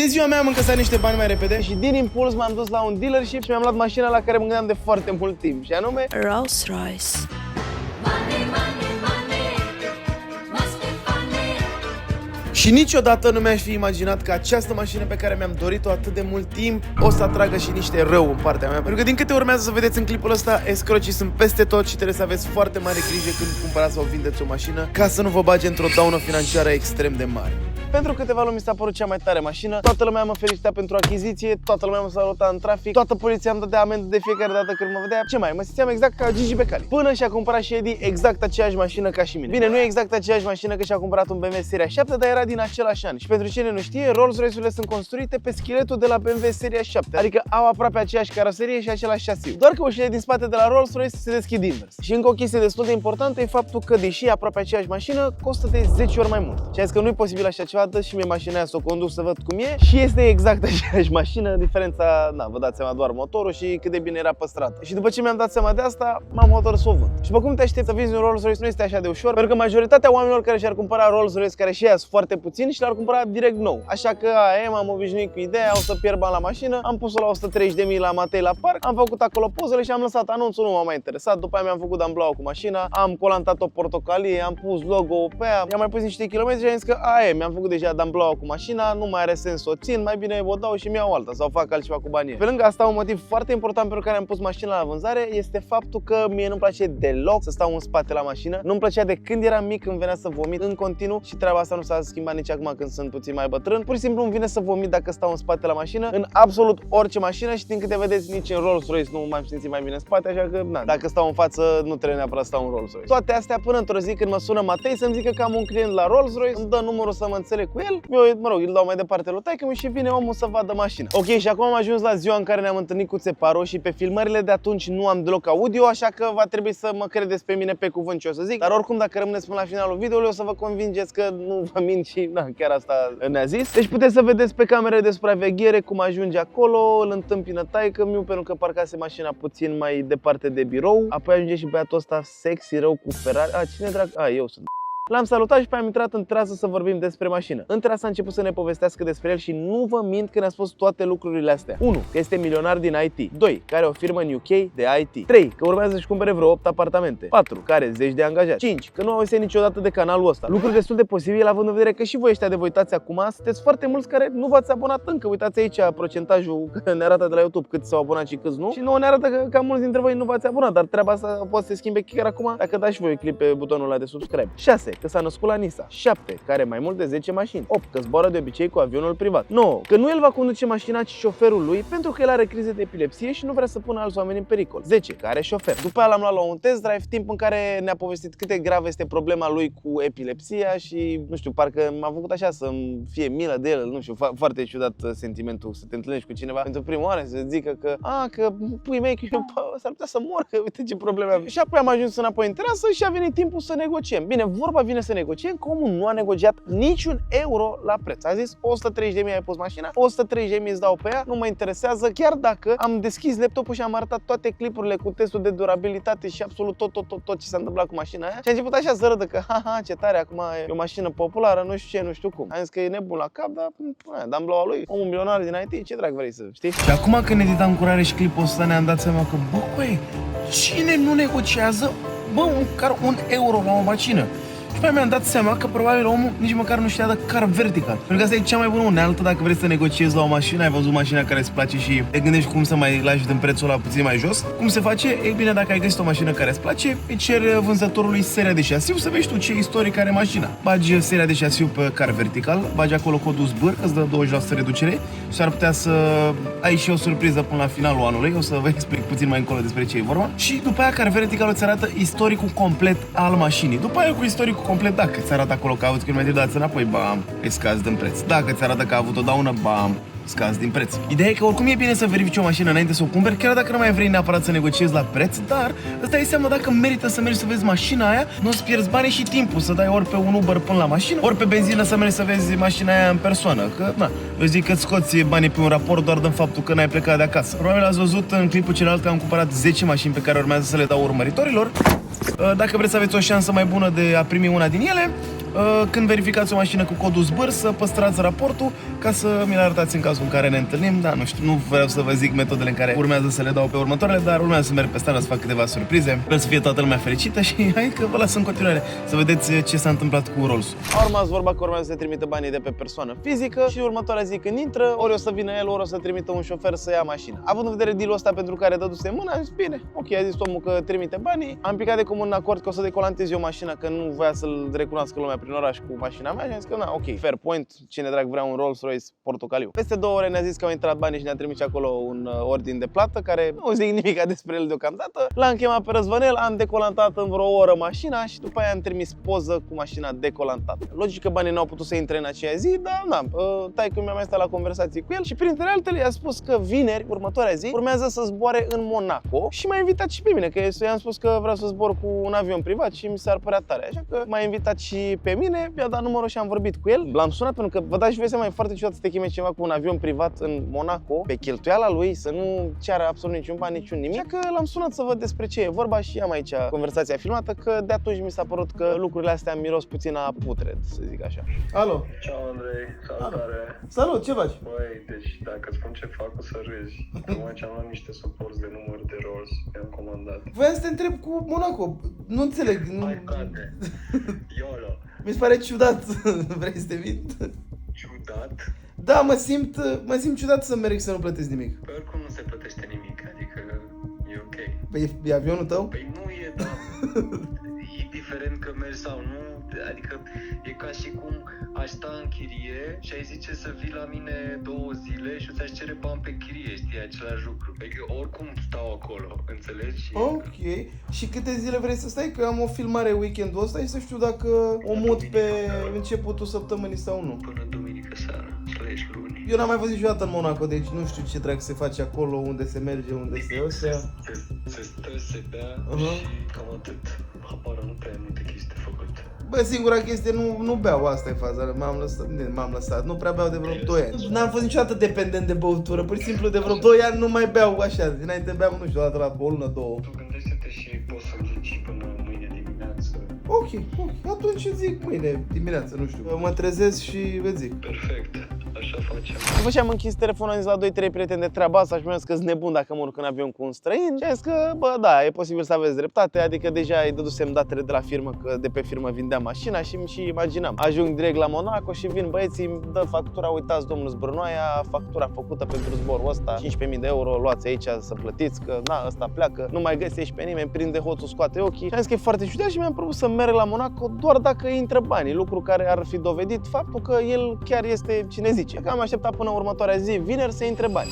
De ziua mea am încasat niște bani mai repede și din impuls m-am dus la un dealership și mi-am luat mașina la care mă gândeam de foarte mult timp, și anume Rolls-Royce. Și niciodată nu mi-aș fi imaginat că această mașină pe care mi-am dorit-o atât de mult timp o să atragă și niște rău în partea mea. Pentru că din câte urmează să vedeți în clipul ăsta, escrocii sunt peste tot și trebuie să aveți foarte mare grijă când cumpărați sau vindeți o mașină ca să nu vă bage într-o daună financiară extrem de mare. Pentru câteva luni mi s-a părut cea mai tare mașină, toată lumea mă felicita pentru achiziție, toată lumea mă saluta în trafic, toată poliția îmi dădea amendă de fiecare dată când mă vedea. Ce mai, mă simțeam exact ca Gigi Becali. Până și-a cumpărat și Edi exact aceeași mașină ca și mine. Bine, nu e exact aceeași mașină, că și-a cumpărat un BMW Seria 7, dar era din același an. Și pentru cine nu știe, Rolls-Royce-urile sunt construite pe scheletul de la BMW Seria 7, adică au aproape aceeași caroserie și același șasiu. Doar că ușile din spate de la Rolls-Royce se deschid invers. Și încă o chestie destul de importantă e faptul că, deși e aproape aceeași mașină, costă de 10 ori mai mult. Și a zis că nu e posibil așa ceva, dă și mie mașina să o conduc să văd cum e, și este exact aceeași mașină, diferența, na, vă dați seama, doar motorul și cât de bine era păstrată. Și după ce mi-am dat seama de asta, m-am hotărât să o vând. Și după cum te aștepți să vinzi un Rolls-Royce nu este așa de ușor, pentru că majoritatea oamenilor care și-ar cumpăra Rolls-Royce, care și ea sunt foarte puțini, și l-ar cumpăra direct nou. Așa că m-am obișnuit cu ideea, o să pierd bani la mașină, am pus-o la 130.000 la Matei la parc, am făcut acolo pozele și am lăsat anunțul, nu m-a mai interesat. După aia mi-am făcut damblaua cu mașina, am colantat-o portocalie, am pus logo-ul pe ea, i-am mai pus niște kilometri și am zis că mi-am făcut deja damblaua cu mașina, nu mai are sens să o țin, mai bine o dau și mi-au alta sau fac altceva cu banii. Pe lângă asta, un motiv foarte important pentru care am pus mașina la vânzare este faptul că mie nu-mi place deloc să stau în spate la mașină. Nu-mi plăcea de când eram mic, când venea să vomit în continuu, și treaba asta nu s-a schimbat nici acum când sunt puțin mai bătrân. Pur și simplu îmi vine să vomit dacă stau în spate la mașină, în absolut orice mașină, și din câte vedeți nici în Rolls-Royce nu m-am simțit mai bine în spate, așa că dacă stau în față nu trebuie neapărat să stau în Rolls-Royce. Toate astea până într-o zi când mă sună Matei să-mi zică că am un client la Rolls-Royce, îmi dă numărul să mă înțeleg cu el, eu, mă rog, îl dau mai departe lui taică-mi și vine omul să vadă mașina. Ok, și acum am ajuns la ziua în care ne-am întâlnit cu Țeparo și pe filmările de atunci nu am deloc audio, așa că va trebui să mă credeți pe mine pe cuvânt ce o să zic. Dar oricum, dacă rămâneți până la finalul videoului, o să vă convingeți că nu vă mint și chiar asta ne-a zis. Deci puteți să vedeți pe camere de supraveghere cum ajunge acolo, îl întâmpină taică-miu pentru că parcase mașina puțin mai departe de birou. Apoi ajunge și băiatul ăsta sexy rău cu Ferrari. Cine drag? Eu sunt. L-am salutat și pe am intrat în trasă să vorbim despre mașină. În trasă a început să ne povestească despre el și nu vă mint că ne-a spus toate lucrurile astea. 1. Că este milionar din IT. 2. Că are o firmă în UK de IT. 3. Că urmează să-și cumpere vreo 8 apartamente. 4. Că are 10 de angajați. 5. Că nu auzise niciodată de canalul ăsta. Lucruri destul de posibile, având în vedere că și voi ăștia de vă uitați acum, sunteți foarte mulți care nu v-ați abonat încă. Uitați aici procentajul, că ne arată de la YouTube cât s-au abonat și câți nu. Și nouă ne arată că cam mulți dintre voi nu v-ați abonat, dar treaba asta poate să se schimbe chiar acum dacă dați și voi click pe butonul ăla de subscribe. 6. Că s-a născut la Nisa. 7. Că are mai mult de 10 mașini. 8. Că zboară de obicei cu avionul privat. 9. Că nu el va conduce mașina, ci șoferul lui, pentru că el are crize de epilepsie și nu vrea să pună alți oameni în pericol. 10. Că are șofer. După aia l-am luat la un test drive, timp în care ne-a povestit cât de gravă este problema lui cu epilepsia și, nu știu, parcă m-a făcut așa să-mi fie milă de el, nu știu, foarte ciudat sentimentul să te întâlnești cu cineva pentru prima oară, să zică că că pui mei, că s-ar putea să mor, că uite ce probleme avem. Și apoi am ajuns înapoi în terasă și a venit timpul să negociem. Bine, vorba vine să negociem, că omul nu a negociat niciun euro la preț. A zis 130.000 ai pus mașina, 130.000 îți dau pe ea, nu mă interesează, chiar dacă am deschis laptopul și am arătat toate clipurile cu testul de durabilitate și absolut tot ce s-a întâmplat cu mașina aia. Și a început așa să râdă că ce tare, acum e o mașină populară, nu știu ce, nu știu cum. Am zis că e nebun la cap, dar dam blaua lui, omul milionar din IT, ce drag vrei să știi? Și acum când editam curare și clipul ăsta ne-am dat seama că, cine nu negociază, măcar un euro la o mașină? Și pe mi-am dat seama că probabil omul nici măcar nu știa de car vertical. Pentru că asta e cea mai bună unealtă dacă vrei să negociezi la o mașină, ai văzut mașina care îți place și te gândești cum să mai lași din prețul ăla puțin mai jos. Cum se face? Ei bine, dacă ai găsit o mașină care îți place, îi ceri vânzătorului seria de șasiu să vezi tu ce istoric are mașina. Bagi seria de șasiu pe car vertical, bagi acolo codul zbâr, îți dă 20% reducere și ar putea să ai și o surpriză până la finalul anului. O să vă explic puțin mai încolo despre ce e vorba. Și după aia car vertical îți arată istoricul complet al mașinii. După aia cu istoricul complet, dacă ți arată acolo că a avut kilometri dați înapoi, îi scazi din preț. Dacă ți arată că a avut o daună, scazi din preț. Ideea e că oricum e bine să verifici o mașină înainte să o cumperi, chiar dacă nu mai vrei neapărat să negociezi la preț, dar îți dai seama dacă merită să mergi să vezi mașina aia, nu îți pierzi bani și timpul să dai ori pe un Uber până la mașină, ori pe benzină să mergi să vezi mașina aia în persoană. Că, eu zic că scoți banii pe un raport doar din faptul că n-ai plecat de acasă. Probabil ați văzut în clipul celălalt că am cumpărat 10 mașini pe care urmează să le dau urmăritorilor. Dacă vreți să aveți o șansă mai bună de a primi una din ele, Când verificați o mașină cu codul zbâr, să păstrați raportul ca să mi-l arătați în cazul în care ne întâlnim. Da, nu știu, nu vreau să vă zic metodele în care urmează să le dau pe următoarele, dar urmează să merg pe stradă să fac câteva surprize. Sper să fie toată lumea fericită și hai că vă las în continuare să vedeți ce s-a întâmplat cu Rolls. A urmat vorba că urmează să trimită banii de pe persoană fizică și următoarea zi când intră, ori o să vină el, ori o să trimită un șofer să ia mașina. Având în vedere deal-ul ăsta pentru care dăduse mâna, am zis bine, ok, a zis omul că trimite banii. Am picat de comun acord că o să decolantez eu mașina, că nu voia să-l recunoască lumea prin oraș cu mașina mea și am zis că na, ok, fair point, cine drag vrea un Rolls-Royce portocaliu. Peste 2 ore ne-a zis că au intrat banii și ne-a trimis acolo un ordin de plată care nu zic nimic despre el deocamdată. L-am chemat pe Răzvănel, am decolantat în vreo oră mașina și după aia am trimis poză cu mașina decolantată. Logic că banii n-au putut să intre în aceea zi, dar na, taică mi-a mai stat la conversații cu el și printre altele i-a spus că vineri, următoarea zi, urmează să zboare în Monaco și m-a invitat și pe mine, că i-am spus că vreau să zbor cu un avion privat și mi s-ar părea tare. Așa că m-a invitat și pe mine, mi-a dat numărul și am vorbit cu el. L-am sunat pentru că vă dați și voi seama, e foarte ciudat să te cheme ceva cu un avion privat în Monaco, pe cheltuiala lui, să nu ceară absolut niciun bani, niciun nimic. Așa că l-am sunat să văd despre ce e vorba și am aici conversația filmată, că de atunci mi s-a părut că lucrurile astea miros puțin a putred, să zic așa. Alo! Ciao, Andrei, salutare! Salut, ce faci? Băi, deci dacă îți spun ce fac, o să râzi. Tocmai ce am luat niște suporți de număr de Rolls, mi-am comandat. Voiam să te întreb cu Monaco, nu înțeleg. Hai, frate, YOLO! Mi se pare ciudat, vrei să te vin? Ciudat? Da, mă simt ciudat să merg să nu plătesc nimic. Păi oricum nu se plătește nimic, adică e ok. Păi e avionul tău? Păi nu e, dar indiferent că mergi sau nu, adică e ca și cum aș sta în chirie și ai zice să vii la mine 2 zile și ți-aș cere bani pe chirie, știi, același lucru. Adică oricum stau acolo, înțelegi? Ok. Și câte zile vrei să stai? Că am o filmare weekendul ăsta și să știu dacă o mut pe începutul săptămânii sau nu. Până duminică seara, luni. Eu n-am mai văzut niciodată în Monaco, deci nu știu ce drag se face acolo, unde se merge, unde se ăsta. Se stă, se bea și cam atât. Habar nu prea multe chestii de făcut. Bă, singura chestie, nu beau, asta e faza, m-am lăsat, nu prea beau de vreo 2 ani. N-am fost niciodată dependent de băutură, pur și simplu de vreo 2 ani nu mai beau așa, dinainte beam, nu știu, o dată la o lună, 2. Tu gândește-te și poți să zici până mâine dimineață. Ok, atunci zic mâine dimineață, nu știu, mă trezesc și vă zic. Perfect, așa facem. După ce am închis telefonul, am zis la 2-3 prieteni de treaba asta și mi-am zis că sunt nebun dacă mă urc în avion cu un străin și am zis că, bă, da, e posibil să aveți dreptate, adică deja îi dădusem datele de la firmă, că de pe firmă vindeam mașina și îmi și imaginam. Ajung direct la Monaco și vin băieții, îmi dă factura, uitați domnul Zbrănoaia, factura făcută pentru zborul ăsta, 15.000 de euro, luați aici să plătiți, că na, ăsta pleacă, nu mai găsești pe nimeni, prinde hoțul, scoate ochii. Și am zis că e foarte ciudat și mi-am propus să merg la Monaco doar dacă intră banii, lucru care ar fi dovedit faptul că el chiar este cine zice. Că am așteptat până următoarea zi, vineri, să intre bani.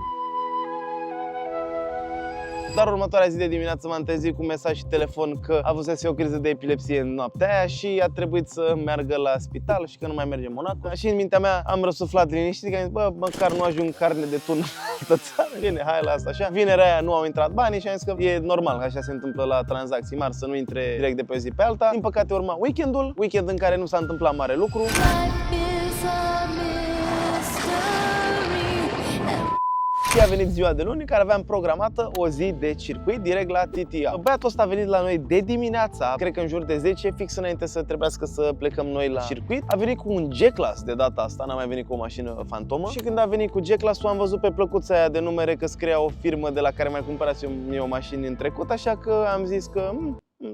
Dar următoarea zi de dimineață m-am trezit cu mesaj și telefon că avusese o criză de epilepsie în noaptea aia și a trebuit să meargă la spital și că nu mai merge în Monaco. Și în mintea mea am răsuflat liniștit, că am zis, bă, măcar nu ajung carne de tun în altă țară. Bine, hai la asta așa. Vinerea aia nu au intrat banii și am zis că e normal, că așa se întâmplă la tranzacții mari, să nu intre direct de pe o zi pe alta. Din păcate urma weekend în care nu s-a întâmplat mare lucru. Și a venit ziua de luni în care aveam programată o zi de circuit direct la TTA. Băiatul ăsta a venit la noi de dimineața, cred că în jur de 10, fix înainte să trebuiască să plecăm noi la circuit. A venit cu un G-Class de data asta, n-a mai venit cu o mașină fantomă. Și când a venit cu G-Class-ul am văzut pe plăcuța aia de numere că scria o firmă de la care mai cumpărasem eu mașini în trecut, așa că am zis că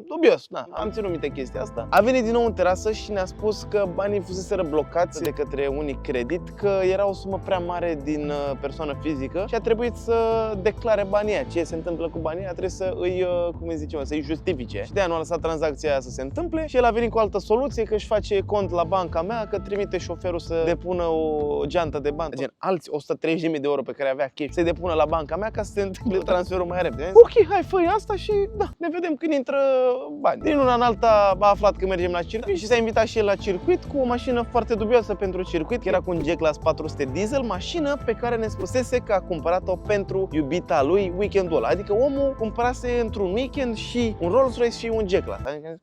dubios, da, am ținut minte chestia asta. A venit din nou în terasă și ne-a spus că banii fuseseră blocați de către Unicredit, că era o sumă prea mare din persoană fizică și a trebuit să declare banii aia. Ce se întâmplă cu banii aia trebuie să îi, cum îi zicem, să îi justifice. Și de aia nu a lăsat tranzacția aia să se întâmple și el a venit cu o altă soluție, că își face cont la banca mea, că trimite șoferul să depună o geantă de bani, gen alți 130.000 de euro pe care avea cash, să-i depună la banca mea ca să se întâmple transferul mai repede. Ok, hai, fă asta și da, ne vedem când intră bani. Din una în alta a aflat că mergem la circuit și s-a invitat și el la circuit cu o mașină foarte dubioasă pentru circuit, era cu un G-Class 400 diesel, mașină pe care ne spusese că a cumpărat-o pentru iubita lui weekendul ăla. Adică omul cumpărase într-un weekend și un Rolls-Royce și un G-Class. Adică,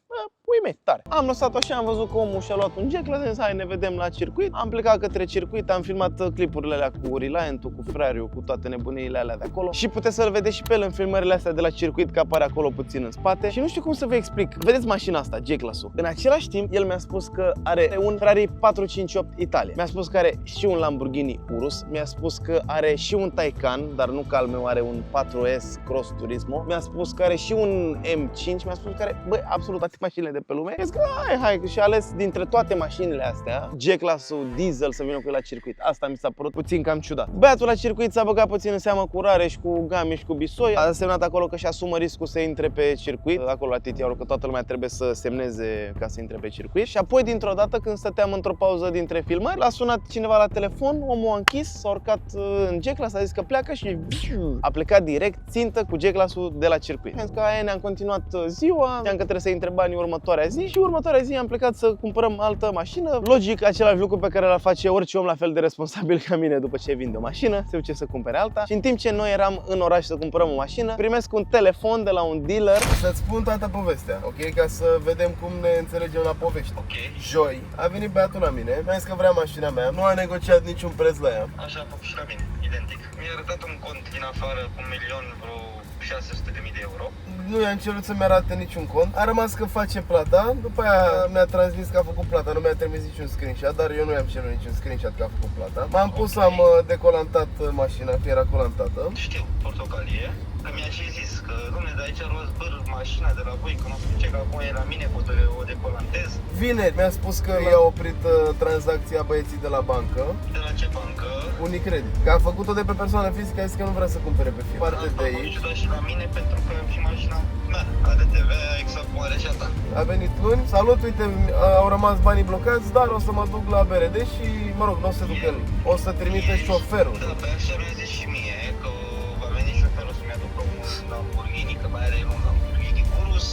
Uime, tare. Am lăsat-o așa, am văzut că omul și-a luat un jack, l-a zis, hai, ne vedem la circuit. Am plecat către circuit, am filmat clipurile alea cu Reliant-ul, cu Frariu, cu toate nebuniile alea de acolo. Și puteți să-l vedeți și pe el în filmările astea de la circuit, că apare acolo puțin în spate. Și nu știu cum să vă explic. Vedeți mașina asta, G-Class-ul. În același timp, el mi-a spus că are un Ferrari 458 Italia. Mi-a spus că are și un Lamborghini Urus. Mi-a spus că are și un Taycan, dar nu ca al meu, are un 4S Cross Turismo. Mi-a spus că are și un M5. Mi-a spus că are, băi, absolut toate mașinile de pe lume. Mi-a zis că hai, și a ales dintre toate mașinile astea G-Class-ul diesel să vină cu el la circuit. Asta mi s-a părut puțin cam ciudat. Băiatul la circuit s-a băgat puțin în seamă cu Rareș, cu Gami și cu Bisoi. A semnat acolo că și asumă riscul să intre pe circuit. Acolo la TTR, că toată lumea trebuie să semneze ca să intre pe circuit. Și apoi, dintr-o dată, când stăteam într-o pauză dintre filmări, l-a sunat cineva la telefon, omul a închis, s-a urcat în G-Class, a zis că pleacă și a plecat direct țintă cu G-Class-ul de la circuit. Pentru că aia ne-am continuat ziua, ne-am că trebuie să intre banii următoarea zi și următoarea zi am plecat să cumpărăm altă mașină. Logic, același lucru pe care l-ar face orice om la fel de responsabil ca mine după ce vinde o mașină, se duce să cumpere alta. Și în timp ce noi eram în oraș să cumpărăm o mașină, primesc un telefon de la un dealer. Să-ți spun toată povestea, ok? Ca să vedem cum ne înțelegem la povești. Ok. Joi a venit băiatul la mine, mi-a zis că vrea mașina mea, nu a negociat niciun preț la ea. Așa a făcut și la mine, identic. Mi-a arătat un cont din afară cu 1.600.000 de euro. Nu i-am cerut să-mi arate niciun cont. A rămas că face plata, după aia mi-a transmis că a făcut plata, nu mi-a trimis niciun screenshot, dar eu nu i-am cerut niciun screenshot că a făcut plata. M-am pus, am decolantat mașina, că era colantată. Știu, portocalie. Că mi-a și zis că, dom'le, de aici rost mașina de la voi, că nu știu ce, că acum e la mine, pot o decolantez. Vineri mi-a spus că i-a oprit tranzacția băieții de la bancă. De la ce bancă? Unicredit. Că a făcut-o de pe persoană fizică, a zis că nu vrea să cumpere pe fiecare. Parte de aici. Dar și la mine, pentru că și mașina mea are TVA exact cum are și a ta. A venit luni, salut, uite, au rămas banii blocați, dar o să mă duc la BRD și, mă rog, nu o să duc el, o să trimite șoferul. Da, pe așa mi-a zis și mie că va veni șoferul să-mi aducă un Lamborghini, că mai are un Lamborghini Urus,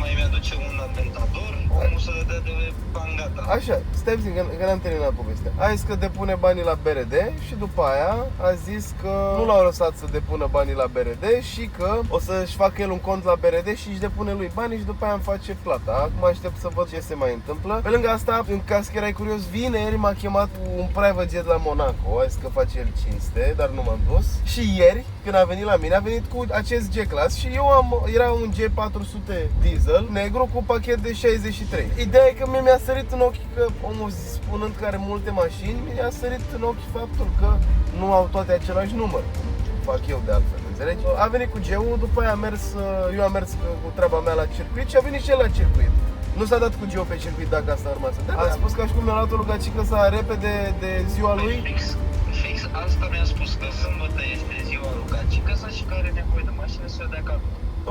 mai mi-aduce un Aventador, omul să dea de bani gata. Așa, stai puțin, că n-am terminat povestea. A zis că depune banii la BRD și după aia a zis că nu l-au lăsat să depună banii la BRD și că o să-și facă el un cont la BRD și își depune lui banii și după aia îmi face plata. Acum aștept să văd ce se mai întâmplă. Pe lângă asta, în caz că erai curios, vineri m-a chemat un private jet la Monaco. A zis că face el cinste, dar nu m-am dus. Și ieri, când a venit la mine, a venit cu acest G-Class și eu era un G400 diesel negru cu pachet de 63. Ideea e că mi-a sărit în ochi că omul spunând că are multe mașini, mi-a sărit în ochi faptul că nu au toate același număr. Fac eu de altfel, înțelegi? A venit cu G-ul, după aia eu am mers cu treaba mea la circuit și a venit și el la circuit. Nu s-a dat cu Geo pe circuit dacă asta urma să dea. A spus că și cum mi-a luat o rugacică să repede de ziua lui. Fix asta mi-a spus, că sâmbătă este ziua lui Gacică și că are nevoie de mașină să o dea cap.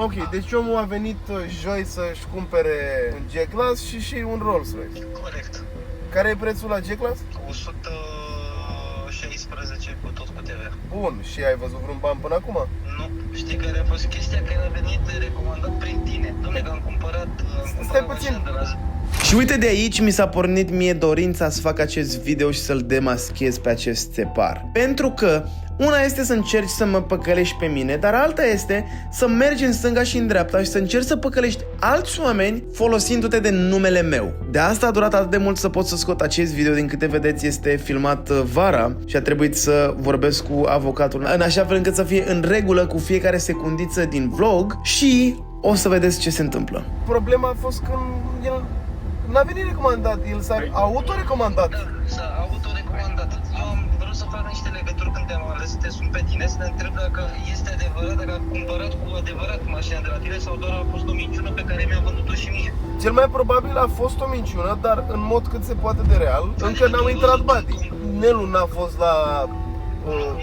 Ok, deci omul a venit joi să-și cumpere un G-Class și un Rolls-Royce. Corect. Care e prețul la G-Class? 116 cu tot cu TVA. Bun, și ai văzut vreun ban până acum? Nu, știi care a fost chestia? Că a venit recomandat prin tine. Dom'le, că am cumpărat puțin. de la... Și uite, de aici mi s-a pornit mie dorința să fac acest video și să-l demaschez pe acest țepar. Pentru că una este să încerci să mă păcălești pe mine, dar alta este să mergi în stânga și în dreapta și să încerci să păcălești alți oameni folosindu-te de numele meu. De asta a durat atât de mult să pot să scot acest video, din câte vedeți este filmat vara și a trebuit să vorbesc cu avocatul în așa fel încât să fie în regulă cu fiecare secundiță din vlog și o să vedeți ce se întâmplă. Problema a fost când el n-a venit recomandat, el s-a autorecomandat. Da, s-a autorecomandat. Eu am vrut să fac niște legături când te-am ales să te sun pe tine, să te întreb dacă este adevărat, dacă a cumpărat cu adevărat mașina de la tine sau doar a fost o minciună pe care mi-a vândut-o și mie. Cel mai probabil a fost o minciună, dar în mod cât se poate de real, încă n-au intrat banii. Nelu n-a fost la...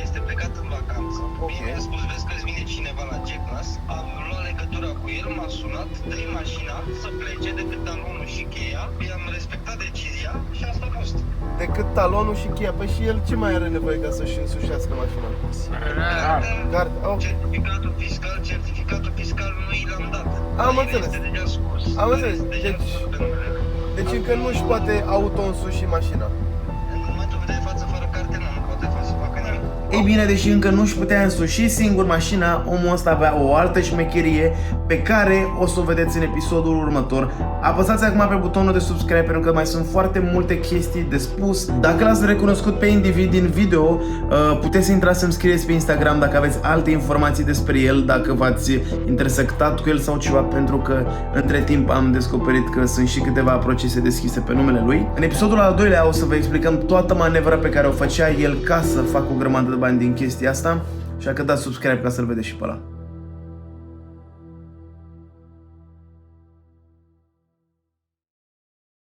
Este plecat în vacanță. Ok. Mi-a spus, vezi că îți vine cineva la G-Class, am luat legătura cu el, m-a sunat, dă-i mașina să plece decât talonul și cheia, i-am respectat decizia și asta a fost. Decât talonul și cheia, păi și el ce mai are nevoie ca să-și însușească mașina? Carte, ok. Certificatul fiscal nu i l-am dat. Am El înțeles. este deja scos. Am înțeles. Deja scos pe numele. Deci încă nu își poate auto-însuși mașina. În momentul de față, fără carte, nu poate să facă nimic. Ei bine, deși încă nu-și putea însuși singur mașina, omul ăsta avea o altă șmecherie pe care o să o vedeți în episodul următor. Apăsați acum pe butonul de subscribe pentru că mai sunt foarte multe chestii de spus. Dacă l-ați recunoscut pe individ din video, puteți să intrați să-mi scrieți pe Instagram dacă aveți alte informații despre el, dacă v-ați intersectat cu el sau ceva, pentru că între timp am descoperit că sunt și câteva procese deschise pe numele lui. În episodul al doilea o să vă explicăm toată manevra pe care o făcea el ca să facă o grămadă de bani din chestia asta, așa că dați subscribe ca să-l vedeți și pe ăla.